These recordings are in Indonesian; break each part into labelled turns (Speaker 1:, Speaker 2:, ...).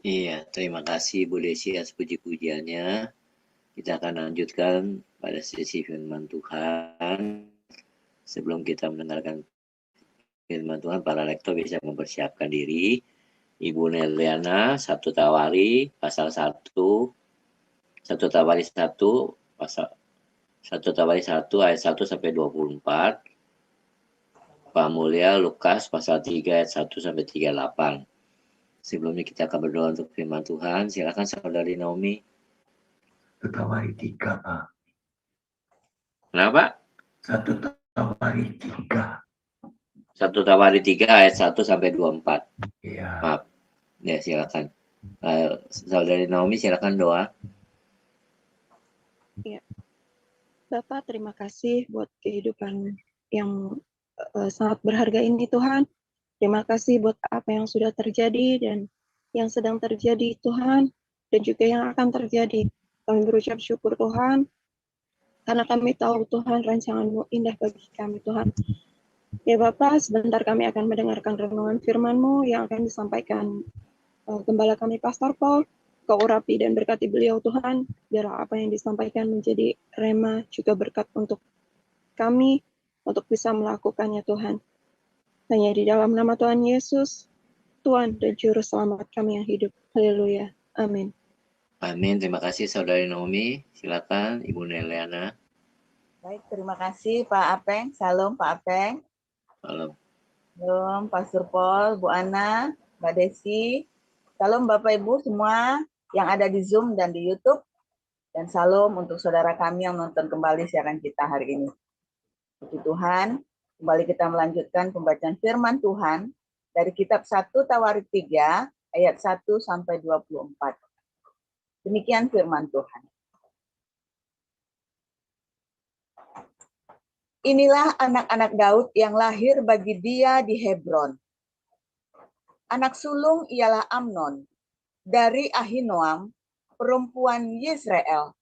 Speaker 1: Iya, terima kasih Bu Desi atas puji-pujiannya. Kita akan lanjutkan pada sesi firman Tuhan. Sebelum kita mendengarkan firman Tuhan, para lektor bisa mempersiapkan diri. Ibu Neliana, 1 Tawari, pasal 1, 1 Tawari 1, pasal 1 Tawari 1 ayat 1 sampai 24. Pak Mulia Lukas pasal 3 ayat 1 sampai 38. Sebelumnya kita akan berdoa untuk firman Tuhan. Silakan Saudari Naomi.
Speaker 2: 1 Tawari 3, Pak.
Speaker 1: Kenapa?
Speaker 2: 1 Tawari 3.
Speaker 1: 1 Tawari 3 ayat 1 sampai 24.
Speaker 2: Iya.
Speaker 1: Maaf. Ya, silakan. Saudari Naomi, silakan doa.
Speaker 3: Ya. Bapak, terima kasih buat kehidupan yang sangat berharga ini, Tuhan. Terima kasih buat apa yang sudah terjadi dan yang sedang terjadi, Tuhan, dan juga yang akan terjadi. Kami berucap syukur, Tuhan, karena kami tahu, Tuhan, rancangan-Mu indah bagi kami, Tuhan. Ya Bapak, sebentar kami akan mendengarkan renungan firman-Mu yang akan disampaikan Gembala kami, Pastor Paul. Kau urapi dan berkati beliau, Tuhan, biarlah apa yang disampaikan menjadi rema juga berkat untuk kami, untuk bisa melakukannya, Tuhan. Hanya di dalam nama Tuhan Yesus, Tuhan dan Juru Selamat kami yang hidup. Haleluya. Amin.
Speaker 1: Amin. Terima kasih Saudari Naomi. Silakan Ibu Neliana.
Speaker 4: Baik, terima kasih Pak Apeng. Salam Pak Apeng.
Speaker 1: Salam.
Speaker 4: Salam Pastor Paul, Bu Ana, Mbak Desi. Salam Bapak Ibu semua yang ada di Zoom dan di YouTube. Dan salam untuk saudara kami yang nonton kembali siaran kita hari ini. Puji Tuhan, kembali kita melanjutkan pembacaan firman Tuhan dari kitab 1 Tawarik 3 ayat 1 sampai 24. Demikian firman Tuhan. Inilah anak-anak Daud yang lahir bagi dia di Hebron. Anak sulung ialah Amnon dari Ahinoam, perempuan Yisrael.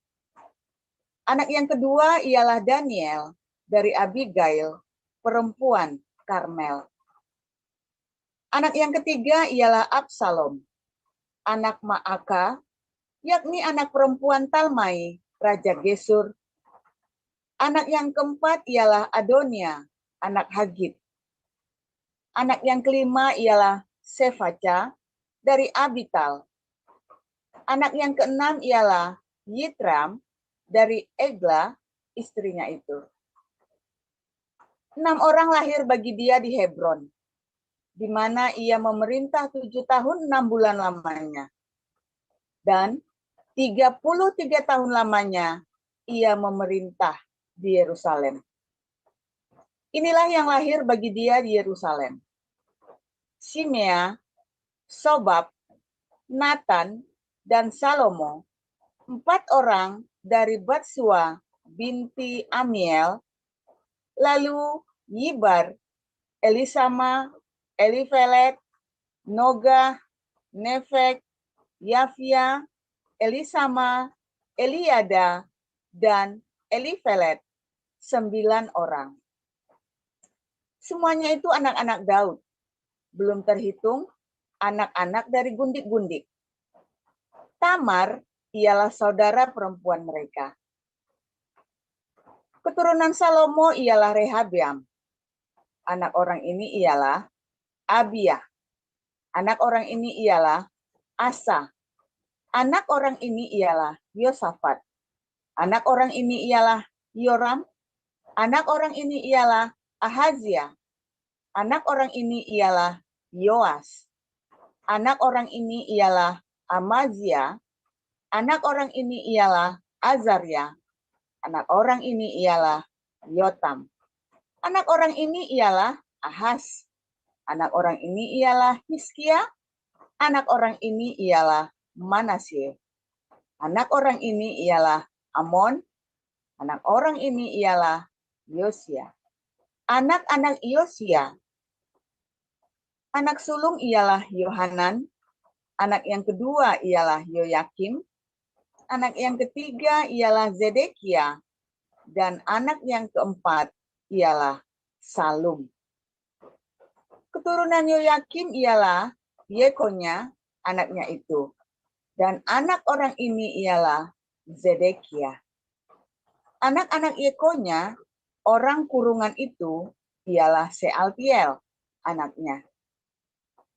Speaker 4: Anak yang kedua ialah Daniel dari Abigail, perempuan Karmel. Anak yang ketiga ialah Absalom, anak Maaka, yakni anak perempuan Talmai, Raja Gesur. Anak yang keempat ialah Adonia, anak Hagit. Anak yang kelima ialah Sefaca dari Abital. Anak yang keenam ialah Yitram dari Egla, istrinya itu. 6 orang lahir bagi dia di Hebron, di mana ia memerintah 7 tahun 6 bulan lamanya. Dan 33 tahun lamanya ia memerintah di Yerusalem. Inilah yang lahir bagi dia di Yerusalem. Shimea, Sobab, Nathan, dan Salomo, 4 orang dari Batsua binti Amiel, lalu Yibar, Elisama, Elifelet, Noga, Nefek, Yafia, Elisama, Eliada, dan Elifelet, 9 orang. Semuanya itu anak-anak Daud, belum terhitung anak-anak dari gundik-gundik. Tamar ialah saudara perempuan mereka. Keturunan Salomo ialah Rehabeam. Anak orang ini ialah Abiyah. Anak orang ini ialah Asa. Anak orang ini ialah Yosafat. Anak orang ini ialah Yoram. Anak orang ini ialah Ahazia. Anak orang ini ialah Yoas. Anak orang ini ialah Amazia. Anak orang ini ialah Azaria. Anak orang ini ialah Yotam. Anak orang ini ialah Ahaz. Anak orang ini ialah Hizkia. Anak orang ini ialah Manasye. Anak orang ini ialah Amon. Anak orang ini ialah Yosia. Anak-anak Yosia. Anak sulung ialah Yohanan. Anak yang kedua ialah Yoyakim. Anak yang ketiga ialah Zedekia. Dan anak yang keempat ialah Salum. Keturunan Yoyakim ialah Yekonya, anaknya itu. Dan anak orang ini ialah Zedekia. Anak-anak Yekonya, orang kurungan itu, ialah Sealtiel, anaknya.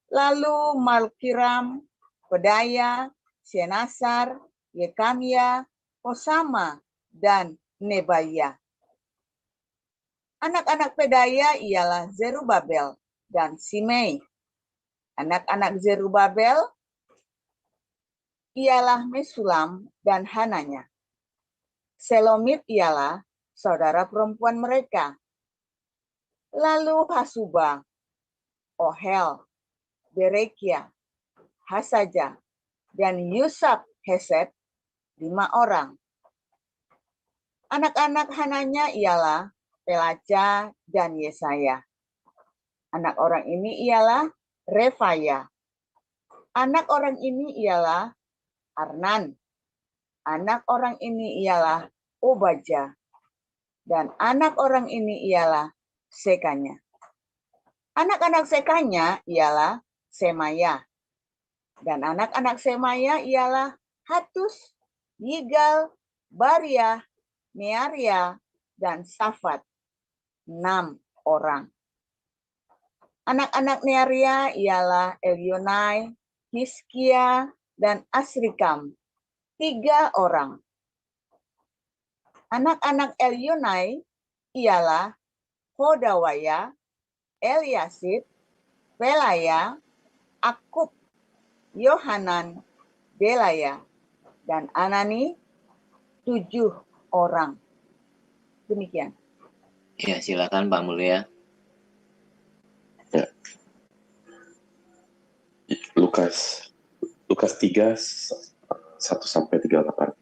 Speaker 4: Lalu Malkiram, Pedaya, Senasar, Yekamia, Hosama, dan Nebaya. Anak-anak Pedaya ialah Zerubabel dan Simei. Anak-anak Zerubabel ialah Mesulam dan Hananya. Selomit ialah saudara perempuan mereka. Lalu Hasuba, Ohel, Berekia, Hasaja, dan Yusab Hesed, 5 orang. Anak-anak Hananya ialah Pelaja dan Yesaya. Anak orang ini ialah Refaya. Anak orang ini ialah Arnan. Anak orang ini ialah Obaja. Dan anak orang ini ialah Sekanya. Anak-anak Sekanya ialah Semaya. Dan anak-anak Semaya ialah Hatus, Yigal, Baria, Nearia, dan Safat. 6 orang. Anak-anak Nearia ialah Elionai, Hiskia, dan Asrikam. 3 orang. Anak-anak Elionai ialah Hodawaya, Eliasib, Pelaya, Akub, Yohanan, Delaya, dan Anani, 7 orang. Demikian.
Speaker 1: Ya, silakan Pak Mulia.
Speaker 5: Ya. Lukas 3, 1-38.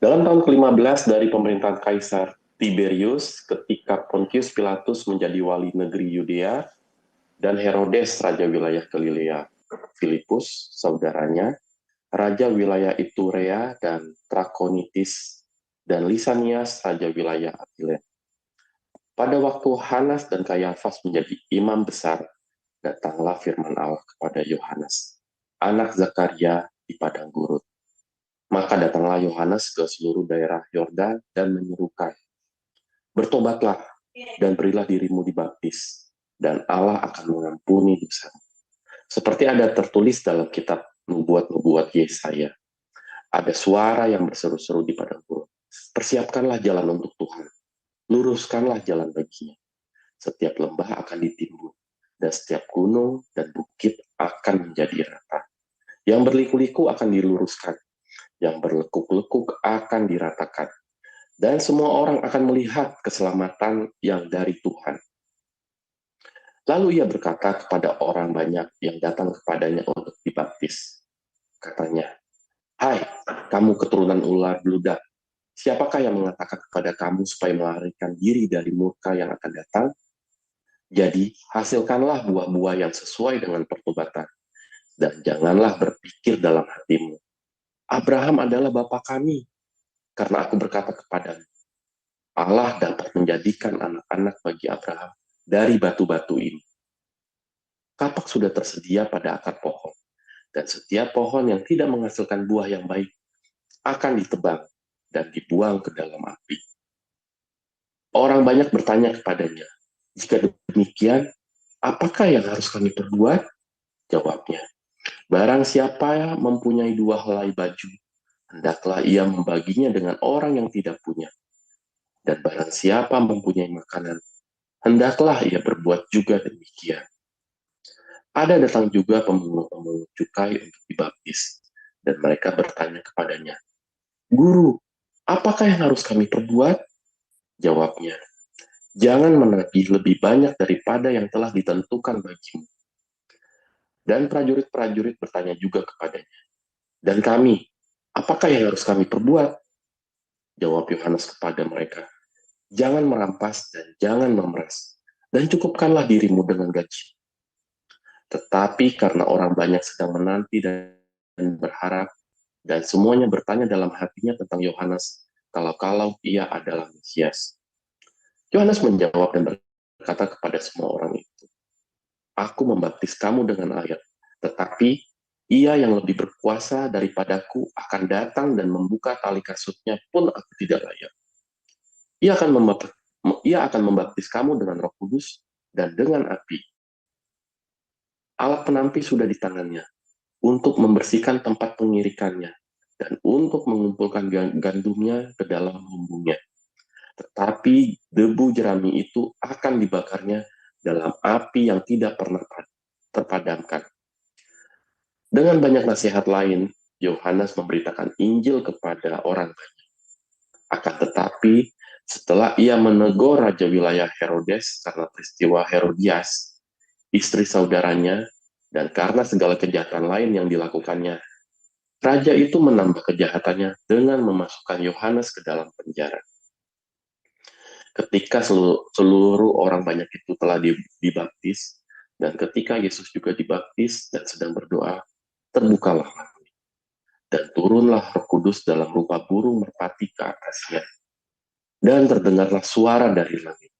Speaker 5: Dalam tahun ke-15 dari pemerintahan Kaisar Tiberius, ketika Pontius Pilatus menjadi wali negeri Yudea, dan Herodes raja wilayah Galilea, Filipus, saudaranya, raja wilayah Iturea dan Trakonitis, dan Lisanias, raja wilayah Abilene. Pada waktu Hanas dan Kayafas menjadi imam besar, datanglah firman Allah kepada Yohanes, anak Zakaria di padang gurun. Maka datanglah Yohanes ke seluruh daerah Yordan dan menyerukan, bertobatlah dan berilah dirimu dibaptis, dan Allah akan mengampuni dosamu. Seperti ada tertulis dalam kitab nubuat-nubuat Yesaya. Ada suara yang berseru-seru di padang gurun. Persiapkanlah jalan untuk Tuhan. Luruskanlah jalan baginya. Setiap lembah akan ditimbun, dan setiap gunung dan bukit akan menjadi rata. Yang berliku-liku akan diluruskan, yang berlekuk-lekuk akan diratakan. Dan semua orang akan melihat keselamatan yang dari Tuhan. Lalu ia berkata kepada orang banyak yang datang kepadanya untuk dibaptis. Katanya, "Hai, kamu keturunan ular beludak, siapakah yang mengatakan kepada kamu supaya melarikan diri dari murka yang akan datang? Jadi, hasilkanlah buah-buah yang sesuai dengan pertobatan, dan janganlah berpikir dalam hatimu, Abraham adalah bapa kami, karena aku berkata kepadamu, Allah dapat menjadikan anak-anak bagi Abraham dari batu-batu ini. Kapak sudah tersedia pada akar pohon, dan setiap pohon yang tidak menghasilkan buah yang baik akan ditebang dan dibuang ke dalam api." Orang banyak bertanya kepadanya, "Jika demikian, apakah yang harus kami perbuat?" Jawabnya, "Barang siapa mempunyai 2 helai baju, hendaklah ia membaginya dengan orang yang tidak punya. Dan barang siapa mempunyai makanan, hendaklah ia berbuat juga demikian." Ada datang juga pemungut cukai untuk dibaptis, dan mereka bertanya kepadanya, "Guru, apakah yang harus kami perbuat?" Jawabnya, "Jangan menagih lebih banyak daripada yang telah ditentukan bagimu." Dan prajurit-prajurit bertanya juga kepadanya, "Dan kami, apakah yang harus kami perbuat?" Jawab Yohanes kepada mereka, "Jangan merampas dan jangan memeras, dan cukupkanlah dirimu dengan gaji." Tetapi karena orang banyak sedang menanti dan berharap, dan semuanya bertanya dalam hatinya tentang Yohanes, kalau ia adalah Mesias. Yohanes menjawab dan berkata kepada semua orang itu, "Aku membaptis kamu dengan air, tetapi Ia yang lebih berkuasa daripadaku akan datang dan membuka tali kasutnya pun aku tidak layak. Ia akan membaptis kamu dengan Roh Kudus dan dengan api. Alat penampi sudah di tangannya untuk membersihkan tempat pengirikannya dan untuk mengumpulkan gandumnya ke dalam lumbungnya. Tetapi debu jerami itu akan dibakarnya dalam api yang tidak pernah terpadamkan. Dengan banyak nasihat lain, Yohanes memberitakan Injil kepada orang banyak. Akan tetapi, setelah ia menegur raja wilayah Herodes karena peristiwa Herodias, istri saudaranya, dan karena segala kejahatan lain yang dilakukannya, raja itu menambah kejahatannya dengan memasukkan Yohanes ke dalam penjara. Ketika seluruh orang banyak itu telah dibaptis, dan ketika Yesus juga dibaptis dan sedang berdoa, terbukalah langit, dan turunlah Roh Kudus dalam rupa burung merpati ke atasnya. Dan terdengarlah suara dari langit,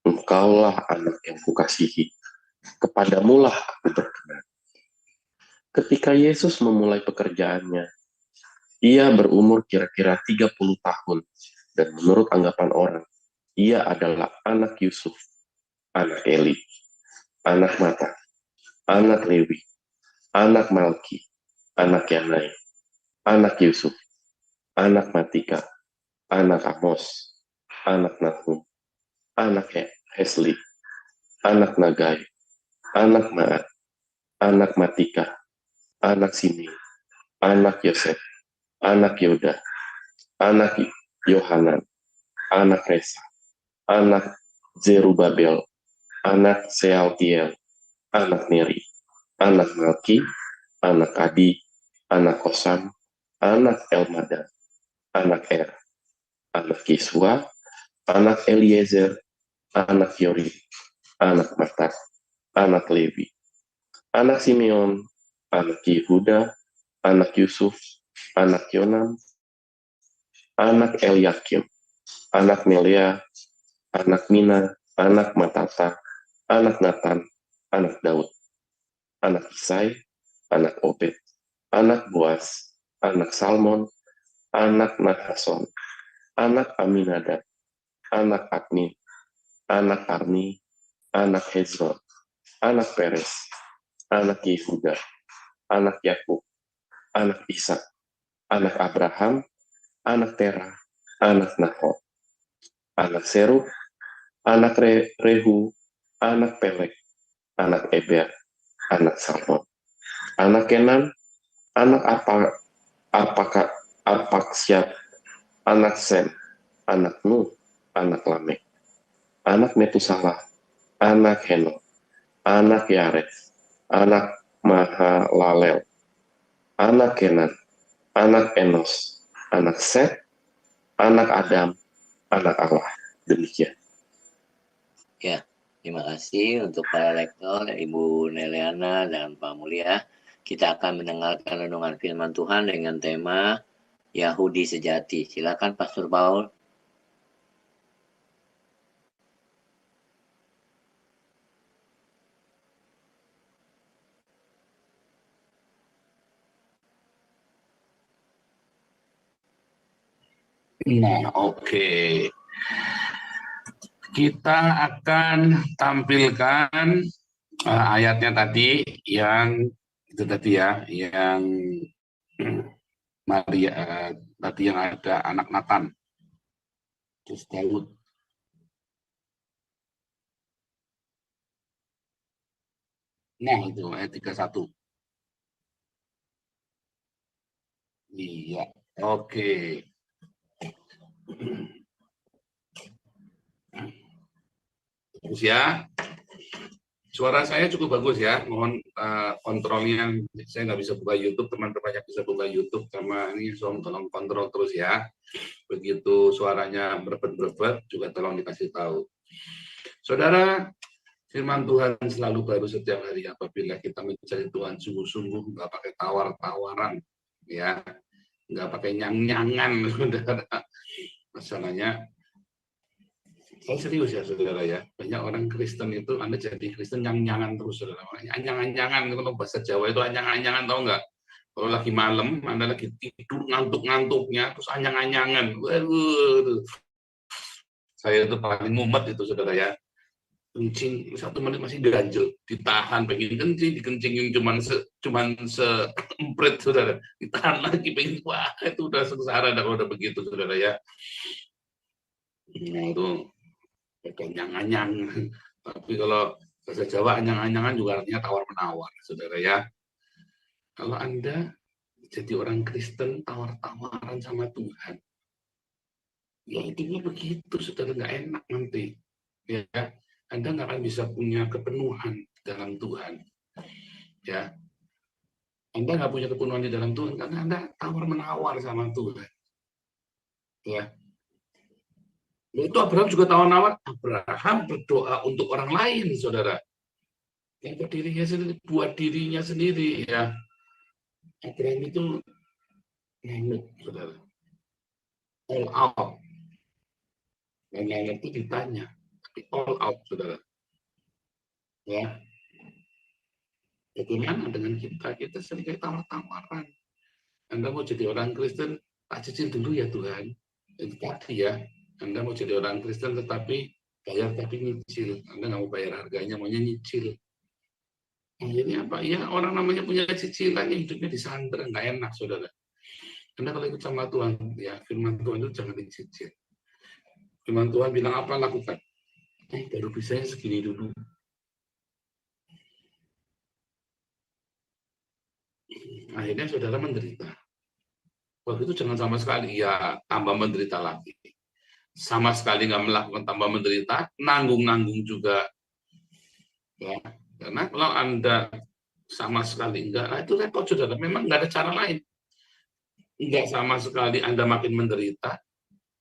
Speaker 5: Engkaulah anak yang kukasihi, kepadamulah aku berkenan. Ketika Yesus memulai pekerjaannya, ia berumur kira-kira 30 tahun, dan menurut anggapan orang, ia adalah anak Yusuf, anak Eli, anak Matan, anak Lewi, anak Malki, anak Yanai, anak Yusuf, anak Matika, anak Amos, anak Nahum, anak Hesli, anak Nagai, anak Maat, anak Matika, anak Simi, anak Yosef, anak Yoda, anak Yohanan, anak Resa, anak Zerubabel, anak Sealtiel, anak Neri, anak Malki, anak Adi, anak Kosam, anak Elmadam, anak Er, anak Kiswa, anak Eliezer, anak Yori, anak Matat, anak Levi, anak Simeon, anak Yehuda, anak Yusuf, anak Yonam, anak Eliakim, anak Melea, anak Mina, anak Matata, anak Natan, anak Daud, anak Isai, anak Obed, anak Boas, anak Salmon, anak Nahason, anak Aminadab, anak Admin, anak Arni, anak Hezron, anak Peres, anak Yehuda, anak Yakub, anak Ishak, anak Abraham, anak Terah, anak Nahor, anak Serug, anak Rehu, anak Pelek, anak Eber, anak Salmon, anak Kenan, anak Arpaksyad, anak Sem, anak Nuh, anak Lamek, anak Metusalah, anak Henok, anak Yared, anak Mahalalel, anak Kenan, anak Enos, anak Set, anak Adam, anak Allah. Demikian.
Speaker 1: Ya, terima kasih untuk para lektor, Ibu Neliana dan Pak Mulia. Kita akan mendengarkan renungan firman Tuhan dengan tema Yahudi Sejati. Silakan Pastor Paul.
Speaker 6: Nah, oke. Kita akan tampilkan ayatnya tadi yang itu tadi ya, yang Maria tadi yang ada anak Natan, terus Daud. Nah, itu ayat 31. Iya, oke. Bagus ya. Suara saya cukup bagus ya. Mohon kontrolnya. Saya nggak bisa buka YouTube, teman-teman yang bisa buka YouTube sama ini tolong kontrol terus ya. Begitu suaranya berbet-berbet juga tolong dikasih tahu. Saudara, firman Tuhan selalu baru setiap hari apabila kita mencari Tuhan sungguh-sungguh, nggak pakai tawar-tawaran, ya, nggak pakai nyang-nyangan. Masalahnya Saya serius ya saudara ya, banyak orang Kristen itu Anda jadi Kristen nyang-nyangan terus saudara. Anyang-anyangan, kalau bahasa Jawa itu anyang-anyangan, tahu nggak? Kalau lagi malam, Anda lagi tidur ngantuk-ngantuknya, terus anyang-anyangan. Waduh, saya itu paling mumet itu saudara ya. Kencing 1 menit masih ganjel, ditahan, pengen kencing, dikencingin cuman seemprit saudara, ditahan lagi, pengen, wah itu udah sengsara kalau udah begitu saudara ya. Nah itu anyang-anyang. Tapi kalau bahasa Jawa anyang-anyangan juga artinya tawar-menawar saudara ya. Kalau Anda jadi orang Kristen tawar-tawaran sama Tuhan, ya intinya begitu saudara, nggak enak nanti ya. Anda nggak akan bisa punya kepenuhan dalam Tuhan. Ya, Anda nggak punya kepenuhan di dalam Tuhan karena Anda tawar-menawar sama Tuhan. Ya, itu Abraham juga tawar-menawar. Abraham berdoa untuk orang lain, saudara. Yang buat dirinya sendiri, buat dirinya sendiri. Ya, Abraham itu nengok, saudara. All out. Dan yang itu ditanya. All out, saudara. Ya, bagaimana dengan kita? Kita sering kayak tawar-tawaran. Anda mau jadi orang Kristen, tak cicil dulu ya Tuhan. Itu tadi ya. Anda mau jadi orang Kristen tetapi bayar tapi nyicil. Anda nggak mau bayar harganya, maunya nyicil. Nah, jadi apa? Ya orang namanya punya cicilan, hidupnya disandera, nggak enak, saudara. Anda kalau ikut sama Tuhan, ya firman Tuhan itu jangan dicicil. Firman Tuhan bilang apa, lakukan. Baru bisanya segini dulu. Akhirnya saudara menderita. Waktu itu jangan sama sekali, ya tambah menderita lagi. Sama sekali nggak melakukan tambah menderita, nanggung-nanggung juga. Ya, karena kalau Anda sama sekali enggak, nah itu repot saudara. Memang nggak ada cara lain. Enggak sama sekali Anda makin menderita,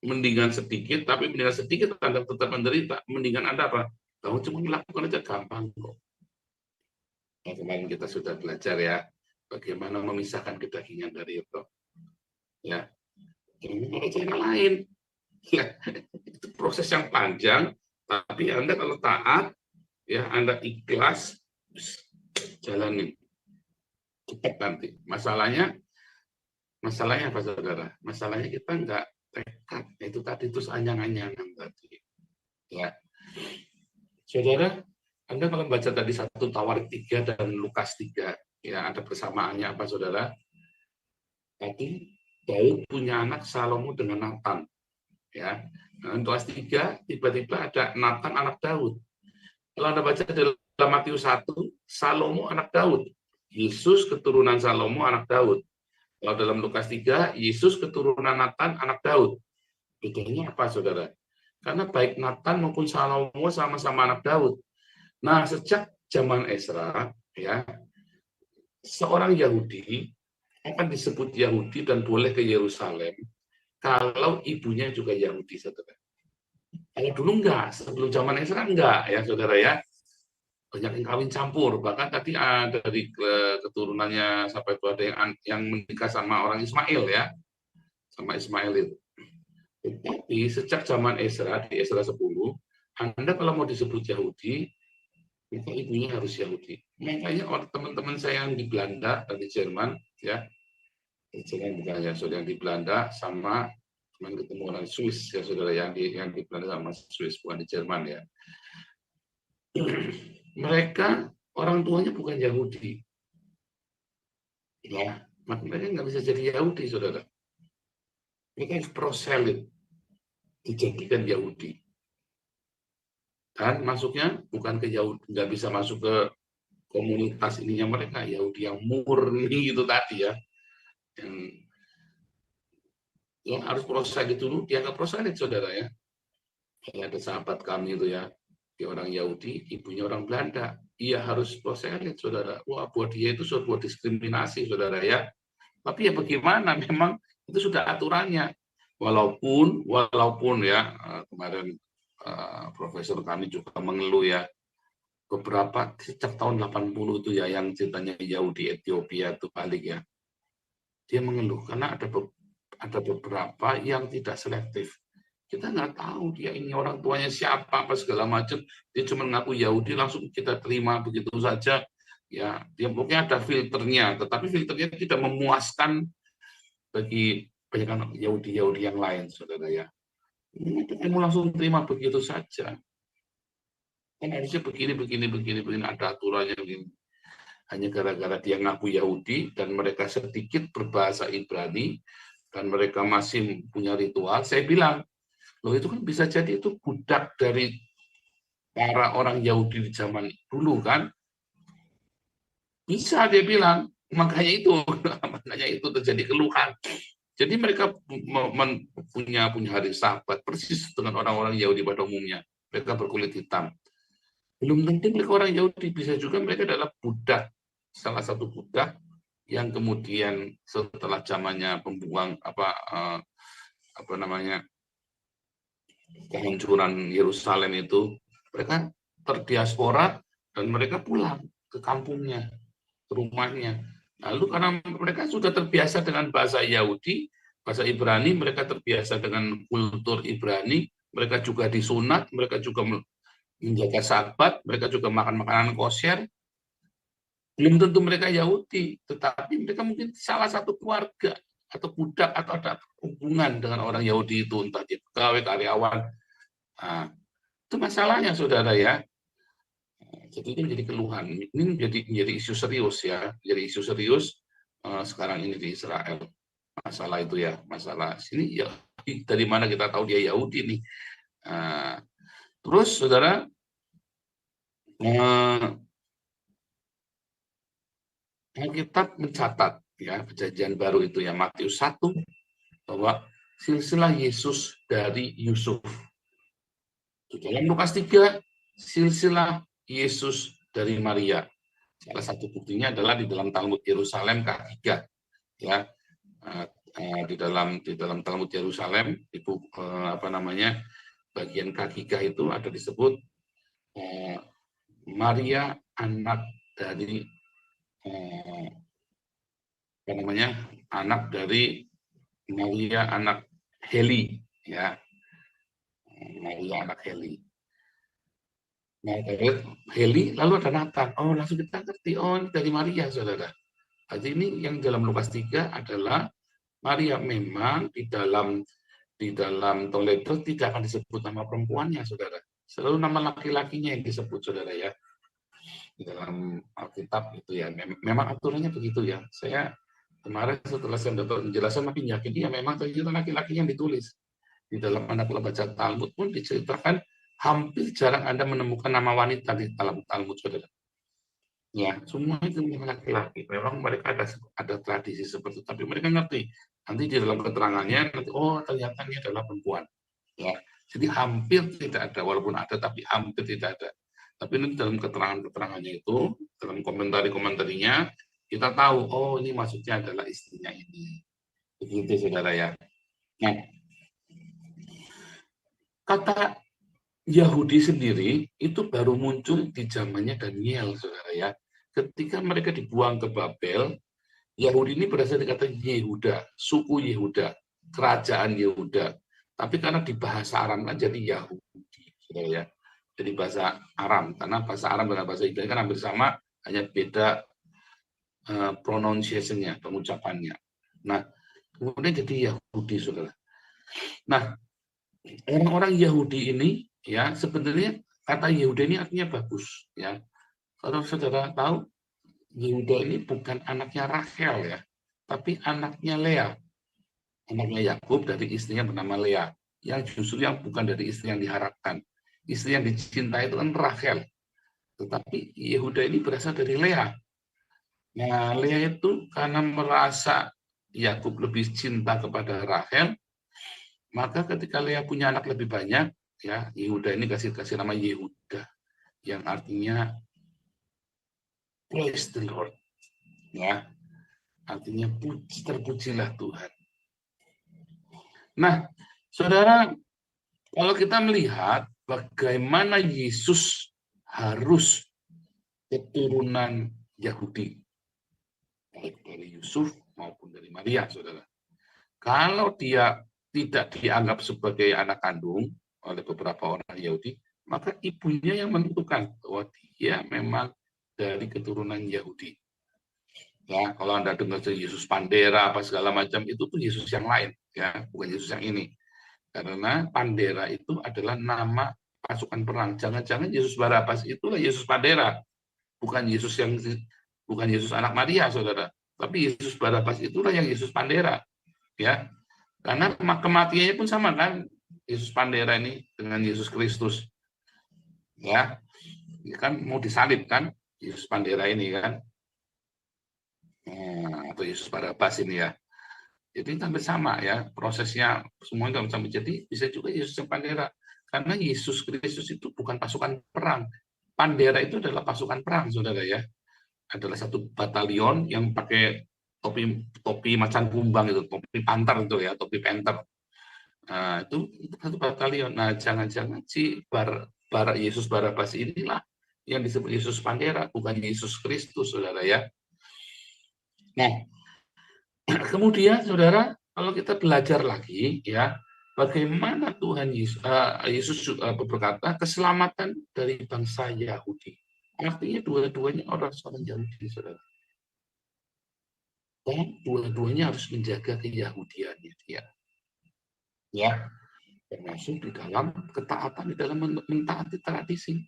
Speaker 6: mendingan sedikit, tapi mendingan sedikit Anda tetap menderita, mendingan Anda apa? Kamu cuma melakukan aja gampang kok. Nah, kemarin kita sudah belajar ya, bagaimana memisahkan kedagingan dari roh. Ya, jangan ada cara lain. Ya, itu proses yang panjang, tapi Anda kalau taat, ya Anda ikhlas, jalanin. Cepat nanti. Masalahnya apa saudara? Masalahnya kita nggak tekad. Itu tadi itu anyang-anyangan tadi. Ya, saudara, Anda kalau baca tadi 1 Tawarik 3 dan Lukas 3, ya ada persamaannya apa saudara? Tadi Daud punya anak Salomo dengan Nathan. Ya, Lukas 3 tiba-tiba ada Nathan anak Daud. Kalau Anda baca dalam Matius 1, Salomo anak Daud, Yesus keturunan Salomo anak Daud. Kalau dalam Lukas 3, Yesus keturunan Nathan anak Daud. Bedanya apa saudara? Karena baik Nathan maupun Salomo sama-sama anak Daud. Nah, sejak zaman Ezra, ya, seorang Yahudi akan disebut Yahudi dan boleh ke Yerusalem kalau ibunya juga Yahudi, saudara. Kalau dulu enggak, sebelum zaman Ezra enggak, ya saudara ya. Banyak yang kawin campur, bahkan tadi dari keturunannya sampai itu ada yang menikah sama orang Ismail ya, sama Ismail itu. Tapi sejak zaman Ezra, di Ezra 10, Anda kalau mau disebut Yahudi, maka ibunya harus Yahudi. Makanya teman-teman saya yang di Belanda dan di Jerman, ya, Jerman bukan ya, saudara, yang di Belanda sama teman ketemu orang Swiss ya saudara, yang di Belanda sama Swiss, bukan di Jerman ya. Mereka orang tuanya bukan Yahudi, ya, mereka nggak bisa jadi Yahudi saudara. Mereka harus proselit, dijadikan Yahudi. Dan masuknya bukan ke Yahudi, nggak bisa masuk ke komunitas ininya mereka, Yahudi yang murni itu tadi ya. Yang harus proselit dulu, dia nggak proselit saudara ya. Ada sahabat kami itu ya, dia orang Yahudi, ibunya orang Belanda, ia harus proselit saudara. Wah, buat dia itu sebuah diskriminasi saudara ya. Tapi ya bagaimana, memang itu sudah aturannya. Walaupun ya kemarin profesor kami juga mengeluh ya, beberapa sejak tahun 80 itu ya yang ceritanya Yahudi Ethiopia itu balik ya. Dia mengeluh karena ada beberapa yang tidak selektif. Kita nggak tahu dia ini orang tuanya siapa, apa segala macam. Dia cuma ngaku Yahudi, langsung kita terima begitu saja. Ya, dia mungkin ada filternya, tetapi filternya tidak memuaskan bagi banyak Yahudi yang lain, saudara ya. Ini kamu langsung terima begitu saja. Kan harusnya begini, ada aturannya begini. Hanya gara-gara dia ngaku Yahudi dan mereka sedikit berbahasa Ibrani dan mereka masih punya ritual, saya bilang, loh itu kan bisa jadi itu budak dari para orang Yahudi di zaman dulu kan? Bisa dia bilang, makanya itu terjadi keluhan. Jadi mereka punya hari Sabat persis dengan orang-orang Yahudi pada umumnya. Mereka berkulit hitam. Belum tentu mereka orang Yahudi, bisa juga mereka adalah budak, salah satu budak yang kemudian setelah zamannya pembuang kehancuran Yerusalem itu, mereka terdiaspora dan mereka pulang ke kampungnya, ke rumahnya. Lalu karena mereka sudah terbiasa dengan bahasa Yahudi, bahasa Ibrani, mereka terbiasa dengan kultur Ibrani, mereka juga disunat, mereka juga menjaga Sabat, mereka juga makan makanan kosher. Belum tentu mereka Yahudi, tetapi mereka mungkin salah satu keluarga atau budak atau ada hubungan dengan orang Yahudi itu, entah dia pegawai, karyawan. Nah, itu masalahnya, saudara ya. Jadi itu menjadi keluhan. Ini menjadi isu serius ya, jadi isu serius sekarang ini di Israel. Masalah itu ya, masalah sini ya. Dari mana kita tahu dia Yahudi nih? Terus, saudara, Alkitab mencatat ya perjanjian baru itu ya Matius 1 bahwa silsilah Yesus dari Yusuf. Di dalam Lukas 3 silsilah Yesus dari Maria. Salah satu buktinya adalah di dalam Talmud Yerusalem K3 ya. Di dalam Talmud Yerusalem bagian K3 itu ada disebut Maria anak dari anak dari Maria anak Heli ya. Maria anak Heli. Nah, Heli lalu ada Nathan. Oh, langsung kita ngerti. Oh, ini dari Maria, saudara. Jadi ini yang dalam Lukas 3 adalah Maria. Memang di dalam Toledo tidak akan disebut nama perempuannya, saudara. Selalu nama laki-lakinya yang disebut, saudara ya. Di dalam Alkitab itu ya. Memang aturannya begitu ya. Saya kemarin setelah saya dapat penjelasan makin yakin ya memang ternyata laki-laki yang ditulis. Di dalam anak baca Talmud pun diceritakan hampir jarang Anda menemukan nama wanita di dalam Talmud, saudara. Ya, semua itu laki-laki. Memang mereka ada tradisi seperti itu, tapi mereka ngerti. Nanti di dalam keterangannya, nanti, oh ternyata ini adalah perempuan. Ya, jadi hampir tidak ada, walaupun ada, tapi hampir tidak ada. Tapi nanti dalam keterangannya itu, dalam komentarinya, kita tahu, oh ini maksudnya adalah istrinya ini. Begitu, saudara ya. Nah, kata Yahudi sendiri itu baru muncul di zamannya Daniel, saudara ya. Ketika mereka dibuang ke Babel, Yahudi ini berasal dari kata Yehuda, suku Yehuda, kerajaan Yehuda. Tapi karena di bahasa Aram kan jadi Yahudi, saudara ya. Jadi bahasa Aram, karena bahasa Aram dan bahasa Ibrani kan hampir sama, hanya beda pronunciation-nya, pengucapannya. Nah, kemudian jadi Yahudi, saudara. Nah, orang-orang Yahudi ini ya sebenarnya kata Yehuda ini artinya bagus ya. Kalau saudara tahu Yehuda ini bukan anaknya Rachel ya, tapi anaknya Lea. Anaknya Yakub dari istrinya bernama Lea. Yang justru yang bukan dari istri yang diharapkan. Istri yang dicintai itu kan Rachel. Tetapi Yehuda ini berasal dari Lea. Nah, Lea itu karena merasa Yakub lebih cinta kepada Rachel, maka ketika Lea punya anak lebih banyak, ya Yehuda ini kasih nama Yehuda, yang artinya praise the Lord, ya artinya terpujilah Tuhan. Nah, saudara, kalau kita melihat bagaimana Yesus harus keturunan Yahudi, baik dari Yusuf maupun dari Maria, saudara. Kalau dia tidak dianggap sebagai anak kandung oleh beberapa orang Yahudi, maka ibunya yang menentukan bahwa dia memang dari keturunan Yahudi. Ya, kalau Anda dengar Yesus Pandera apa segala macam, itu tuh Yesus yang lain, ya, bukan Yesus yang ini. Karena Pandera itu adalah nama pasukan perang. Jangan-jangan Yesus Barabas itulah Yesus Pandera, bukan Yesus anak Maria, saudara. Tapi Yesus Barabas itulah yang Yesus Pandera, ya. Karena kematiannya pun sama kan, Yesus Pandera ini dengan Yesus Kristus, ya. Ini kan mau disalib kan, Yesus Pandera ini kan, atau Yesus Barabas ini ya. Jadi hampir sama ya prosesnya, semuanya sama. Jadi bisa juga Yesus yang Pandera, karena Yesus Kristus itu bukan pasukan perang. Pandera itu adalah pasukan perang, saudara ya. Adalah satu batalion yang pakai topi macan kumbang itu, topi panter itu ya, topi panther. Nah, itu satu batalion. Nah, jangan-jangan si Yesus Barabas inilah yang disebut Yesus Pandera, bukan Yesus Kristus, saudara ya. Nah, kemudian saudara, kalau kita belajar lagi ya, bagaimana Tuhan Yesus berkata keselamatan dari bangsa Yahudi. Artinya dua-duanya orang Yahudi, saudara. Dan dua-duanya harus menjaga keyahudiannya dia. Ya, termasuk di dalam ketaatan, di dalam mentaati tradisi.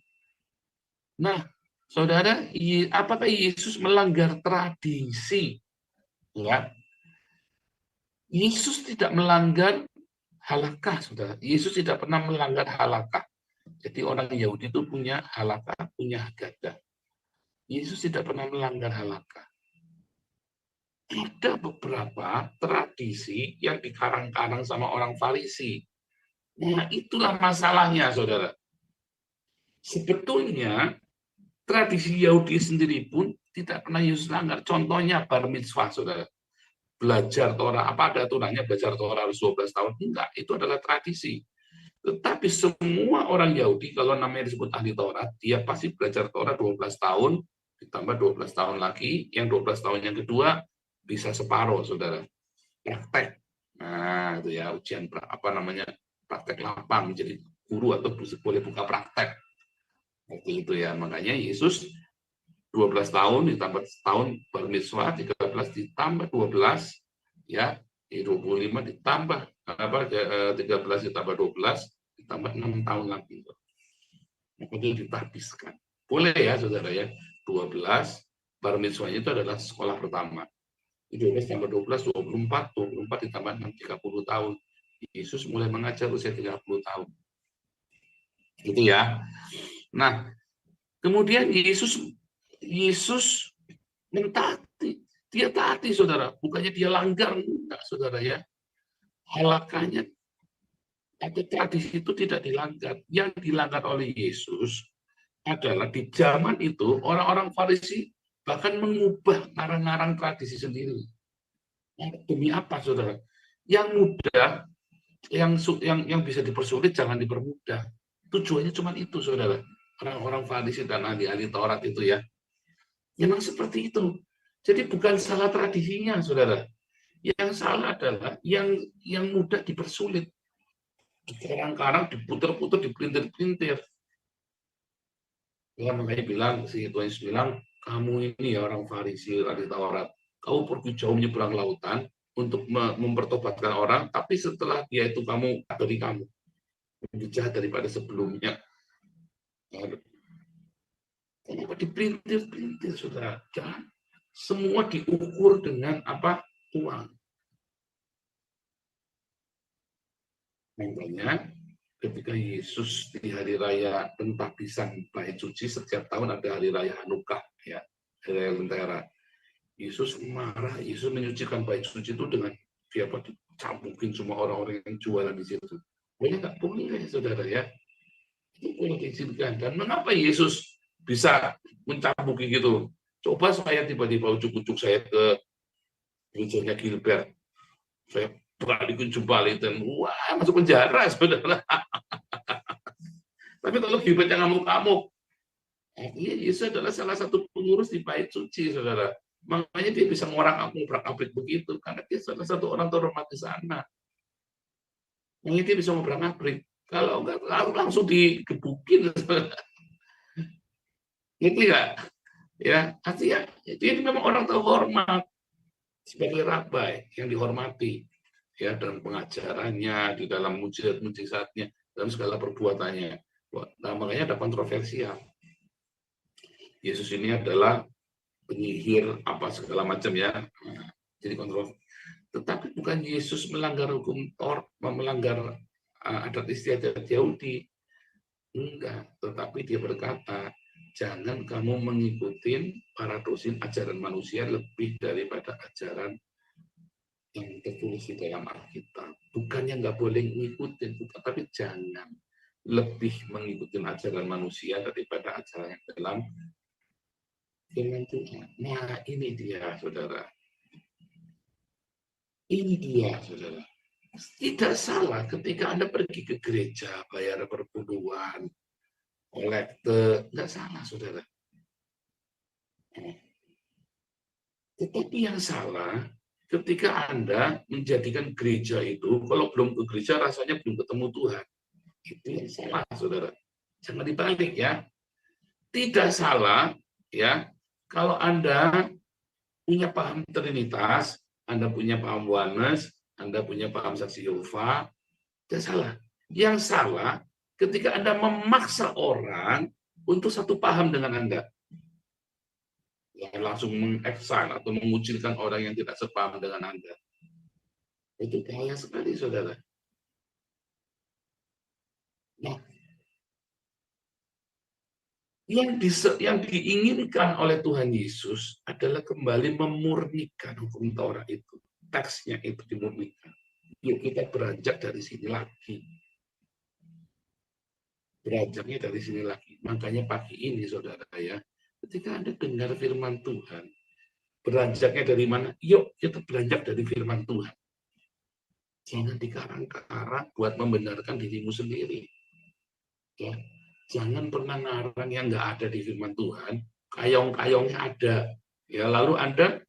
Speaker 6: Nah, saudara, apakah Yesus melanggar tradisi? Ya, Yesus tidak melanggar halakah, saudara. Yesus tidak pernah melanggar halakah. Jadi orang Yahudi itu punya halakah, punya hagadah. Yesus tidak pernah melanggar halakah. Ada beberapa tradisi yang dikarang-karang sama orang Farisi. Nah, itulah masalahnya, saudara. Sebetulnya, tradisi Yahudi sendiri pun tidak pernah Yesus langgar. Contohnya bar mitzvah, saudara. Belajar Torah, apa ada aturannya belajar Torah harus 12 tahun? Enggak, itu adalah tradisi. Tetapi semua orang Yahudi, kalau namanya disebut ahli Torah, dia pasti belajar Torah 12 tahun, ditambah 12 tahun lagi, yang 12 tahun yang kedua, bisa separuh, saudara. Praktek. Nah, itu ya, ujian praktek lapang, menjadi guru atau boleh buka praktek. Seperti itu ya, makanya Yesus 12 tahun ditambah setahun bar mitzvah, 13 ditambah 12, ya, 25 ditambah 13 ditambah 12 ditambah 6 tahun lagi. Maka itu ditabiskan. Boleh ya, saudara ya, 12 bar mitzvahnya itu adalah sekolah pertama. 12 tambah 12, 24, 24 ditambah 6, 30 tahun. Yesus mulai mengajar usia 30 tahun. Gitu ya. Nah, kemudian Yesus mentaati. Dia taati, saudara. Bukannya dia langgar, enggak, saudara ya. Halakanya, atau tradisi itu tidak dilanggar. Yang dilanggar oleh Yesus adalah di zaman itu, orang-orang Farisi bahkan mengubah ngarang-ngarang tradisi sendiri. Demi apa, saudara? Yang mudah, yang bisa dipersulit jangan dipermudah. Tujuannya cuma itu, saudara. Orang-orang Farisi dan ahli-ahli Taurat itu ya. Memang seperti itu. Jadi bukan salah tradisinya, saudara. Yang salah adalah yang mudah dipersulit. Dikarang-karang, diputer-puter, dipelintir-pelintir. Ya, makanya Tuhan Yesus bilang, kamu ini ya orang Farisi, ahli Taurat. Kamu pergi jauh menyeberang lautan untuk mempertobatkan orang, tapi setelah dia itu kamu dari kamu lebih jahat daripada sebelumnya. Kenapa dipelintir-pelintir, saudara? Jangan semua diukur dengan apa? Uang. Makanya ketika Yesus di hari raya pentabisan Bait Suci, setiap tahun ada hari raya Hanukkah, ya, hari raya Lentera. Yesus marah, Yesus menyucikan Bait Suci itu dengan dia dicampukin semua orang-orang yang jualan di situ. Boleh nggak? Boleh, saudara ya. Itu boleh diizinkan. Dan mengapa Yesus bisa mencampuki gitu? Coba saya tiba-tiba ujuk-ujuk saya ke gerejanya Gilbert. Saya balikin jempol itu, wah, masuk penjara, saudara. Tapi kalau Gilbert yang ngamuk-ngamuk, Yesus adalah salah satu pengurus di Bait Suci, saudara. Makanya dia bisa ngorak-abrik begitu, karena dia salah satu orang terhormat di sana. Yang dia bisa ngobrak-ngabrik. Kalau enggak langsung digebukin. Gitu ya. Ya, artinya dia memang orang terhormat sebagai rabai yang dihormati ya dalam pengajarannya, di dalam mujizat-mujizatnya, dalam segala perbuatannya. Nah, makanya ada kontroversial. Yesus ini adalah penyihir apa segala macam ya. Nah, jadi kontrol. Tetapi bukan Yesus melanggar hukum Taurat, melanggar adat istiadat Yahudi. Enggak, tetapi dia berkata, jangan kamu mengikuti para dosen ajaran manusia lebih daripada ajaran yang tertulis di dalam Alkitab. Bukannya nggak boleh ngikutin, tapi jangan lebih mengikuti ajaran manusia daripada ajaran yang dalam firman Tuhan. Nah, ini dia, saudara. Ini dia, saudara. Tidak salah ketika Anda pergi ke gereja, bayar perpuluhan, kolekte, nggak salah, saudara. Tetapi yang salah ketika Anda menjadikan gereja itu, kalau belum ke gereja rasanya belum ketemu Tuhan. Itu yang salah, saudara. Jangan dibalik ya. Tidak salah ya kalau Anda punya paham Trinitas, Anda punya paham oneness, Anda punya paham saksi Yehova, tidak salah. Yang salah ketika Anda memaksa orang untuk satu paham dengan Anda. Ya, langsung mengeksan atau mengucilkan orang yang tidak sepaham dengan Anda. Itu bahaya sekali, saudara. Nah, yang diinginkan oleh Tuhan Yesus adalah kembali memurnikan hukum Taurat itu. Teksnya itu dimurnikan. Yuk kita beranjak dari sini lagi. Beranjaknya dari sini lagi. Makanya pagi ini, saudara ya, ketika Anda dengar firman Tuhan, beranjaknya dari mana? Yuk kita beranjak dari firman Tuhan. Jangan dikarang-karang buat membenarkan dirimu sendiri. Ya, jangan pernah ngarang yang nggak ada di firman Tuhan, kayong-kayongnya ada. Ya, lalu Anda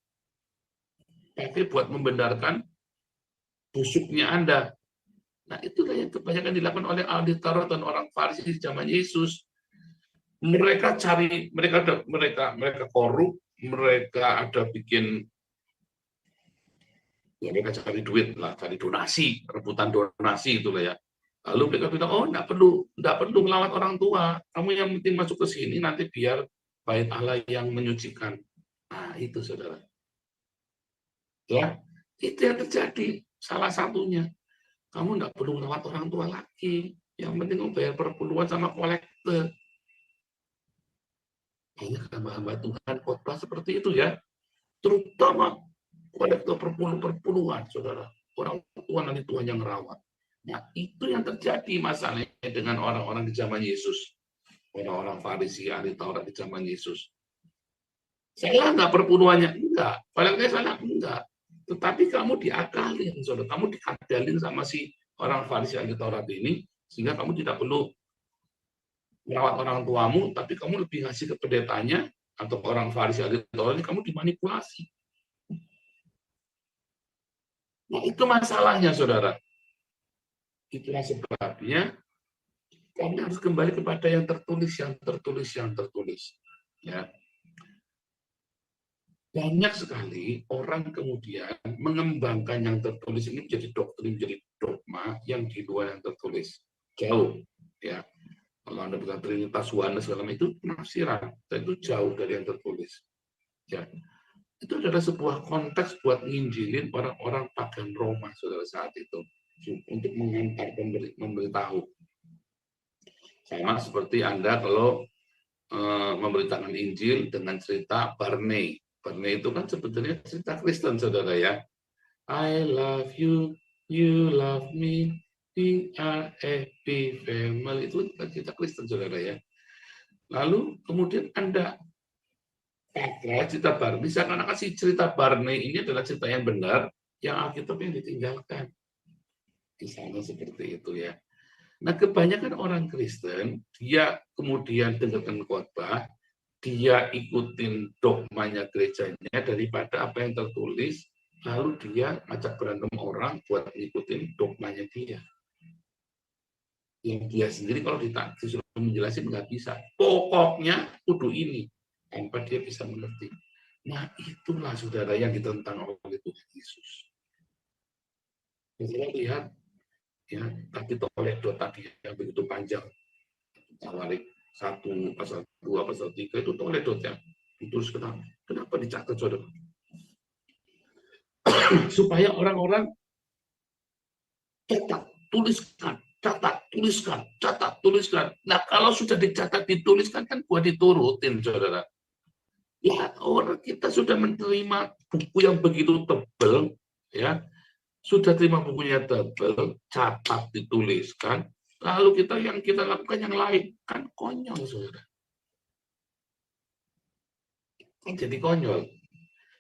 Speaker 6: pakai buat membenarkan busuknya Anda. Nah, itulah yang kebanyakan dilakukan oleh ahli Taurat dan orang Farisi di zaman Yesus. Mereka korup, mereka ada bikin, ya mereka cari duit lah, cari donasi, rebutan donasi itulah ya. Lalu mereka bilang, oh enggak perlu melawat orang tua, kamu yang penting masuk ke sini nanti biar bait Allah yang menyucikan. Nah itu saudara. Ya, itu yang terjadi. Salah satunya, kamu enggak perlu melawat orang tua lagi. Yang penting kamu bayar perpuluhan sama kolektor. Banyak hamba-hamba Tuhan khotbah seperti itu ya. Terutama kolektor perpuluhan, saudara. Orang tua nanti Tuhan yang merawat. Nah, itu yang terjadi masalahnya dengan orang-orang di zaman Yesus. Orang-orang Farisi, ahli Taurat di zaman Yesus. Salah nggak perpuluhannya? Enggak. Palingnya salah? Enggak. Tetapi kamu diakalin, saudara. Kamu dikadalin sama si orang Farisi, ahli Taurat ini, sehingga kamu tidak perlu merawat orang tuamu, tapi kamu lebih ngasih ke pendetanya, atau orang Farisi, ahli Taurat ini, kamu dimanipulasi. Nah, itu masalahnya, saudara. Itulah sebabnya kami harus kembali kepada yang tertulis. Ya. Banyak sekali orang kemudian mengembangkan yang tertulis ini menjadi doktrin, menjadi dogma yang di luar yang tertulis. Jauh. Ya. Kalau Anda bilang Trinitas, oneness, segala macam itu penafsiran. Dan itu jauh dari yang tertulis. Ya. Itu adalah sebuah konteks buat nginjilin orang-orang pagan Roma, saudara, saat itu. Untuk mengantar memberitahu. Sama seperti Anda kalau memberitakan Injil dengan cerita Barney. Barney itu kan sebetulnya cerita Kristen, saudara ya. I love you, you love me, we are happy family. Itu cerita Kristen, saudara ya. Lalu kemudian Anda pakai cerita Barney, seakan-akan si cerita Barney ini adalah cerita yang benar, yang Alkitab yang ditinggalkan. Di sana seperti itu ya. Nah, kebanyakan orang Kristen, dia kemudian dengarkan khotbah, dia ikutin dogmanya gerejanya daripada apa yang tertulis, lalu dia ngajak berantem orang buat ngikutin dogmanya dia. Yang dia sendiri kalau disuruh menjelaskan nggak bisa. Pokoknya kudu ini, tanpa dia bisa mengerti. Nah, itulah saudara yang ditentang oleh Tuhan Yesus. Kita lihat ya tadi Toledo tadi yang begitu panjang, Tawarik 1, pasal 2, pasal 3 itu Toledo ya. Terus kenapa dicatat saudara? Supaya orang-orang catat, tuliskan, catat, tuliskan, catat, tuliskan. Nah, kalau sudah dicatat, dituliskan kan buat diturutin, saudara. Ya, orang kita sudah menerima buku yang begitu tebal, ya, sudah terima bukunya tebal, catat, dituliskan, lalu kita lakukan yang lain, kan konyol, saudara. Kan jadi konyol.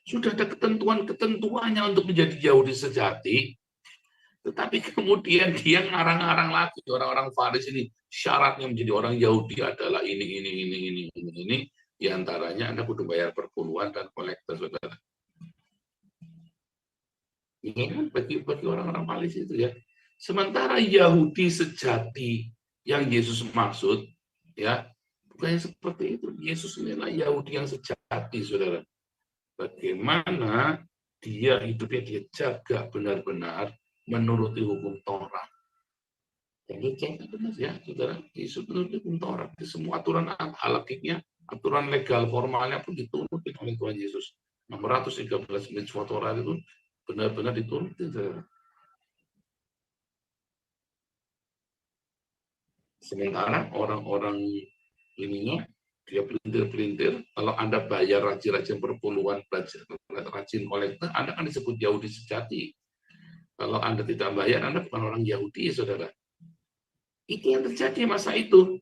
Speaker 6: Sudah ada ketentuan-ketentuannya untuk menjadi Yahudi sejati, tetapi kemudian dia ngarang-ngarang lagi orang-orang Faris ini syaratnya menjadi orang Yahudi adalah ini. Di antaranya Anda kudu bayar perpuluhan dan kolektor, saudara. Ini kan bagi orang-orang Faris itu ya. Sementara Yahudi sejati yang Yesus maksud, ya bukan seperti itu. Yesus inilah Yahudi yang sejati, saudara. Bagaimana dia hidupnya dia jaga benar-benar menuruti hukum Taurat. Jadi jangan benar ya, saudara. Yesus menuruti hukum Taurat. Di semua aturan halakiknya, aturan legal formalnya pun diturutin oleh Tuhan Yesus. 613 mitzvot Taurat itu benar-benar diturutin, saudara. Sementara orang-orang ininya dia pelintir-pelintir. Kalau Anda bayar rajin-rajin perpuluhan, rajin kolektor, Anda kan disebut Yahudi sejati. Kalau Anda tidak bayar, Anda bukan orang Yahudi, saudara. Itu yang terjadi masa itu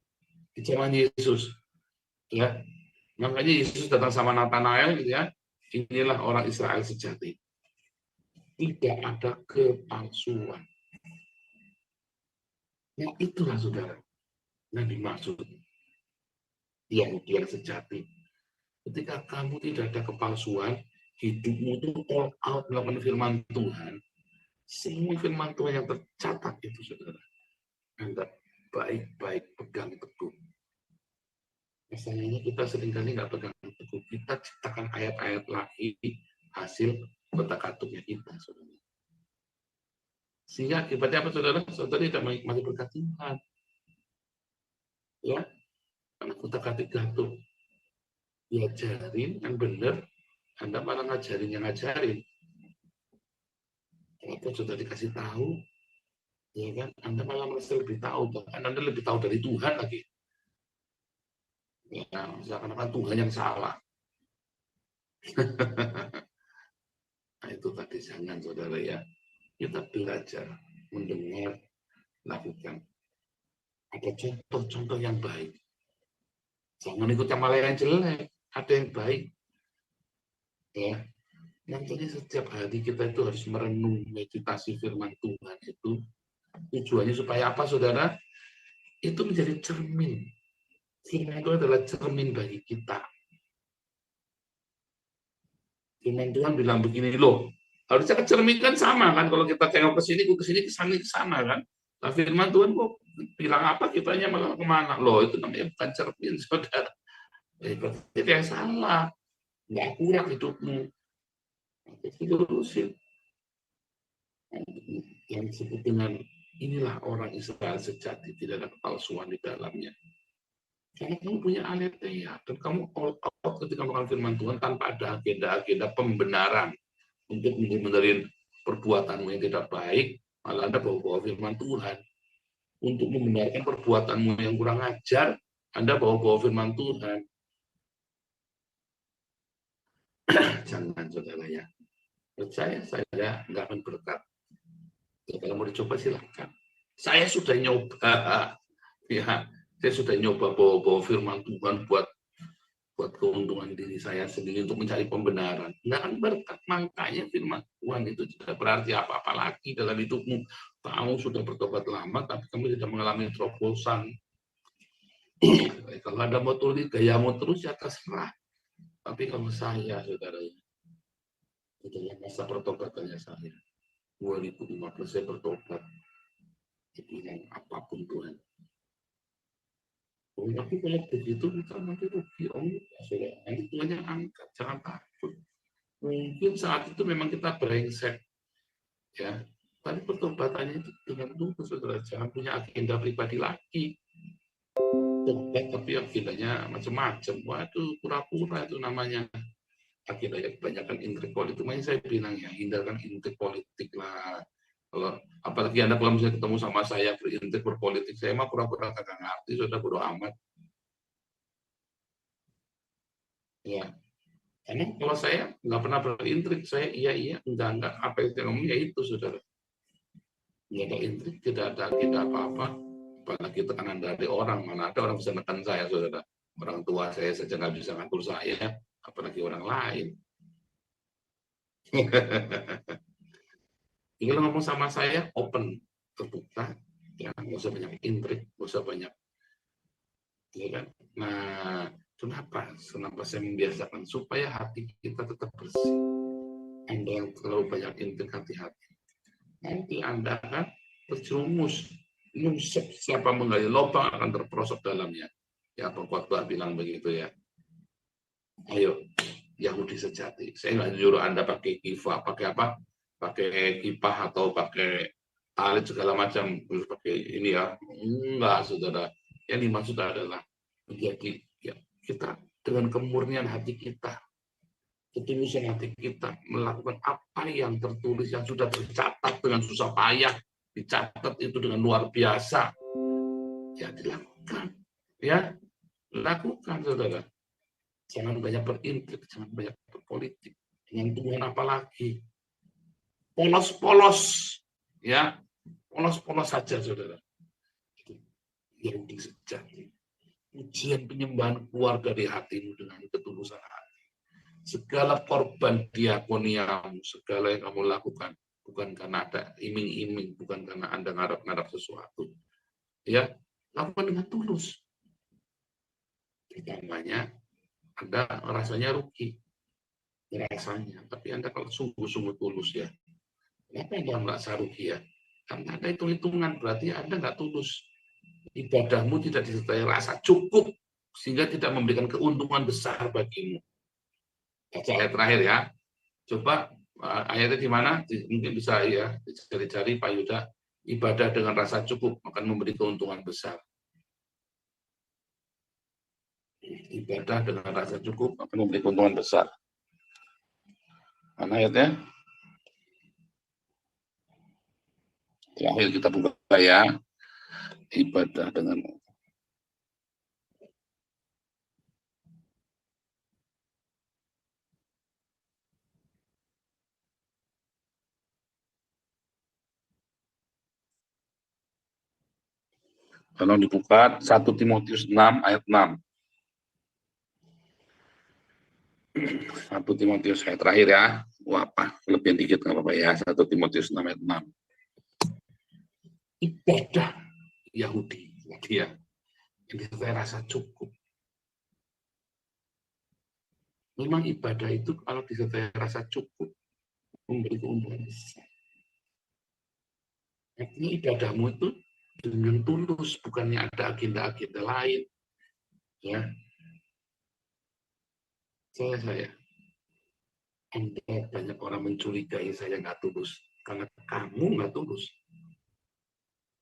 Speaker 6: di zaman Yesus. Ya, makanya Yesus datang sama Nathanael, gitu ya. Inilah orang Israel sejati. Tidak ada kepalsuan. Nah, itulah saudara yang dimaksud Yahudi yang sejati. Ketika kamu tidak ada kepalsuan, hidupmu itu all out melakukan firman Tuhan. Semua firman Tuhan yang tercatat itu, saudara. Anda baik-baik pegang teguh. Misalnya kita seringkali nggak pegang teguh. Kita ciptakan ayat-ayat lagi hasil otak-atuknya kita, saudara. Sehingga akibatnya apa, saudara? Saudara tidak menikmati berkat Tuhan. Ya, karena otak-atik gatuk. Diajarin yang benar, Anda malah ngajarin yang ngajarin. Kalau sudah dikasih tahu, ya kan, Anda malah merasa lebih tahu, bahkan Anda lebih tahu dari Tuhan lagi. Ya, seakan-akan Tuhan yang salah. Nah, itu tadi jangan, saudara ya. Kita belajar, mendengar, lakukan. Ada contoh-contoh yang baik. Jangan ikut yang malah yang jelek. Ada yang baik. Ya. Nantinya setiap hari kita itu harus merenung meditasi firman Tuhan itu. Tujuannya supaya apa, saudara? Itu menjadi cermin. Firman itu adalah cermin bagi kita. Firman Tuhan bilang begini, loh, harusnya kecerminkan sama kan, kalau kita tengok ke sini, ke sana kan. Nah, firman Tuhan kok bilang apa, kitanya malah kemana? Loh, itu namanya bukan cermin, saudara. Berarti yang salah. Nggak akurat hidupmu. Dilurusin. Yang disebut dengan inilah orang Israel sejati, tidak ada kepalsuan di dalamnya. Karena kamu punya aletheia, dan kamu all out ketika melakukan firman Tuhan tanpa ada agenda-agenda pembenaran untuk membenarin perbuatanmu yang tidak baik, malah Anda bawa-bawa firman Tuhan. Untuk membenarkan perbuatanmu yang kurang ajar, Anda bawa-bawa firman Tuhan. Jangan, saudara ya. Percaya saya nggak akan berkat. Ya, kalau mau dicoba silahkan. Saya sudah nyoba, ya, saya sudah nyoba bawa-bawa firman Tuhan buat keuntungan diri saya sendiri untuk mencari pembenaran. Nggak akan berkat. Makanya firman Tuhan itu tidak berarti apa-apa lagi dalam hidupmu. Kamu sudah bertobat lama, tapi kamu tidak mengalami terobosan. Kalau Anda mau tulis gayamu terus, ya terserah. Tapi kalau saya, saudara, itu dalam masa pertobatannya saya, 2015 saya bertobat. Dibilang apapun Tuhan, Oh, tapi kalau begitu kita nanti rugi, Om. Nanti Tuhannya angkat, jangan takut. Mungkin saat itu memang kita brengsek, ya. Tapi pertobatannya itu dengan tulus, saudara. Jangan punya agenda pribadi lagi. Tobat tapi agendanya macam-macam. Waduh, pura-pura itu namanya. Agendanya kebanyakan intrik politik. Makanya saya bilang ya, hindarkan intrik politik lah. Kalau apalagi Anda kalau misalnya ketemu sama saya berintrik berpolitik, saya mah pura-pura kagak ngerti, sudah bodo amat. Ya, karena kalau saya nggak pernah berintrik, saya iya, enggak, apa yang saya ngomong ya itu, saudara. Nggak ada intrik, tidak ada agenda apa-apa. Apalagi tekanan dari orang, mana ada orang bisa menekan saya, saudara. Orang tua saya saja nggak bisa ngatur saya, apalagi orang lain. Kalau ngomong sama saya, open, terbuka, ya, nggak usah banyak intrik, nggak usah banyak, ya kan? Nah, kenapa saya membiasakan supaya hati kita tetap bersih. Anda yang terlalu banyak intrik, hati-hati. Nanti Anda kan terjerumus, nyungsep, siapa menggali lubang akan terperosok dalamnya. Ya, pengkhotbah bilang begitu ya. Ayo, Yahudi sejati. Saya nggak nyuruh Anda pakai kifah, pakai apa? Pakai kipah atau pakai alit segala macam, terus pakai ini ya. Enggak, saudara. Yang dimaksud adalah menjadi ya, kita dengan kemurnian hati kita, ketulusan hati kita melakukan apa yang tertulis, yang sudah tercatat dengan susah payah, dicatat itu dengan luar biasa. Ya dilakukan, ya lakukan, saudara. Jangan banyak berintrik, jangan banyak berpolitik. Dengan Tuhan apalagi polos-polos, ya polos-polos saja, saudara. Itu Yahudi sejati. Ujian penyembahan keluar dari hatimu dengan ketulusan hati. Segala korban diakoniamu, segala yang kamu lakukan, bukan karena ada iming-iming, bukan karena Anda ngarap-ngarap sesuatu. Ya, lakukan dengan tulus. Pertamanya, Anda rasanya rugi. Rasanya, tapi Anda kalau sungguh-sungguh tulus ya. Kenapa Anda merasa rugi ya? Karena ada hitung-hitungan, berarti Anda nggak tulus. Ibadahmu tidak disertai rasa cukup, sehingga tidak memberikan keuntungan besar bagimu. Baca ayat terakhir ya. Coba ayatnya di mana? Mungkin bisa ya dicari-cari Pak Yuda. Ibadah dengan rasa cukup akan memberi keuntungan besar. Ibadah dengan rasa cukup akan memberi keuntungan besar. Mana ayatnya? Terakhir kita buka ya. Ibadah dengan kalau dibuka 1 Timotius 6 ayat 6. 1 Timotius ayat terakhir ya. Wah, apa? Lebih dikit nggak apa-apa ya. 1 Timotius 6 ayat 6. Ibadah Yahudi, ya, yang saya rasa cukup. Memang ibadah itu kalau disertai rasa cukup memberi keuntungan besar. Artinya ibadahmu itu dengan tulus, bukannya ada agenda-agenda lain. Ya, saya. Anda banyak orang mencurigai saya nggak tulus karena kamu nggak tulus.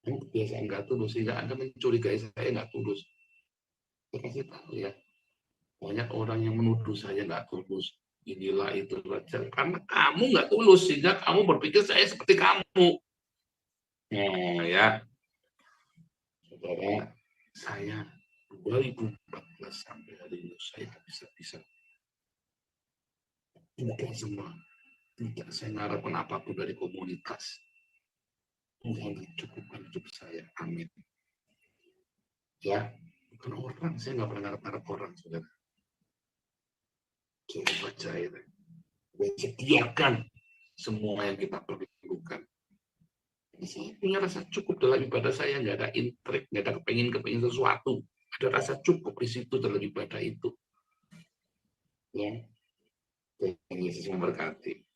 Speaker 6: Kamu kebiasaan nggak tulus sehingga Anda mencurigai saya nggak tulus. Saya kasih tahu ya, banyak orang yang menuduh saya nggak tulus. Inilah itu saja karena kamu nggak tulus sehingga kamu berpikir saya seperti kamu. Nah ya, saudara, saya 2014 sampai hari ini saya bisa tidak semua, tidak saya mengharapkan apapun dari komunitas. Tuhan cukupkan hidup saya, amin. Ya, bukan orang, saya nggak pernah ngarep-ngarep orang, saudara. Saya percaya, saya sediakan semua yang kita perlukan. Saya punya rasa cukup dalam ibadah saya, nggak ada intrik, nggak ada kepengin sesuatu. Ada rasa cukup di situ dalam ibadah itu. Ya, Tuhan Yesus memberkati.